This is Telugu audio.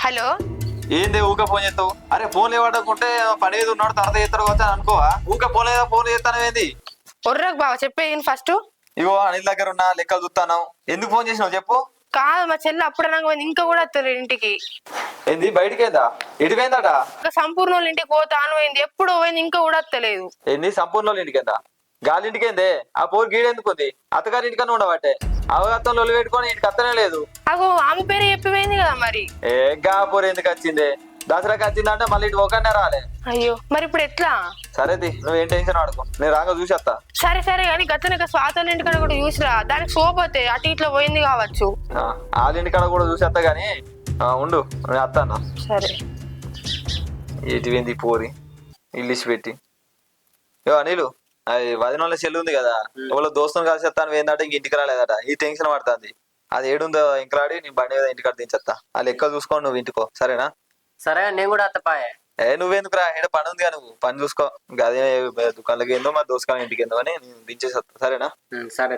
హలో, ఏంది ఊక ఫోన్ చేస్తావు? అరే ఫోన్ లేవడుకుంటే పని మీద ఉన్నాడు తర్వాత చేస్తాడు వచ్చా అనుకోవా? ఊక ఫోన్ లేదా ఫోన్ చేస్తాను ఏంది? ఒర్రకు బావ చెప్పేది ఫస్ట్. ఇగో అనిల్ దగ్గర ఉన్నా లెక్కలు చూస్తాను. ఎందుకు ఫోన్ చేసినావు చెప్పు? కాదు, మా చెల్లి అప్పుడు నాకు ఇంకా కూడా వస్తుంది ఇంటికి. ఏంది బయటికి ఏందా? ఎటు పోయిందట? సంపూర్ణ వాళ్ళ ఇంటికి పోతాను పోయింది, ఎప్పుడు పోయింది ఇంకా కూడా వస్తలేదు. ఏంది సంపూర్ణ వాళ్ళ ఇంటికి ఏందా? గాలి ఇంటికి ఏందే? ఆ పోరు గీడెందుకుంది? అత్తగారి ఇంటికన్నా ఉండబట్టే అవగతం లొల్లి పెట్టుకొని ఇంటికి అత్తనే లేదు. అగో ఆమె పేరు చెప్పిపోయింది కదా మరి. ఏ గా పోరు ఎందుకు వచ్చింది? దసరాకి వచ్చిందంటే మళ్ళీ ఇటు ఒకనే రాలే. అయ్యో మరి ఇప్పుడు ఎట్లా? సరేది నువ్వేం టెన్షన్ ఆడుకో, నేను రాగా చూసేస్తా. సరే సరే కానీ గతనక స్వాతంత్ర ఇంటికాడ కూడా చూసిరా, దానికి సోపోతే అటు ఇట్లా పోయింది కావచ్చు. వాళ్ళ ఇంటికాడ కూడా చూసేస్తా గానీ ఉండు నేను వస్తాను. సరే. ఎటువేంది పోరి ఇల్లిసి పెట్టి. ఇగో అనిలు, అది వదినోళ్ళ చెల్లి ఉంది కదా, ఎవరో దోస్తుని కలిసి వస్తాను ఏంటంటే ఇంక ఇంటికి రాలేదట. ఈ టెన్షన్ పడుతుంది. అది ఏడుందో ఇంకలాడి నీ బండి మీద ఇంటికాడ దించేస్తా. ఆ లెక్కలు చూసుకోండి, నువ్వు ఇంటికో సరేనా? సరే నేను కూడా అత్తపాయే. నువ్వెందుకు రా, ఏడ పని ఉంది, నువ్వు పని చూసుకో. అదే దుకాణాలకి ఏందో మరి దోసుకాని ఇంటికి ఏందో అని నేను దించేసేస్తా సరేనా? సరే.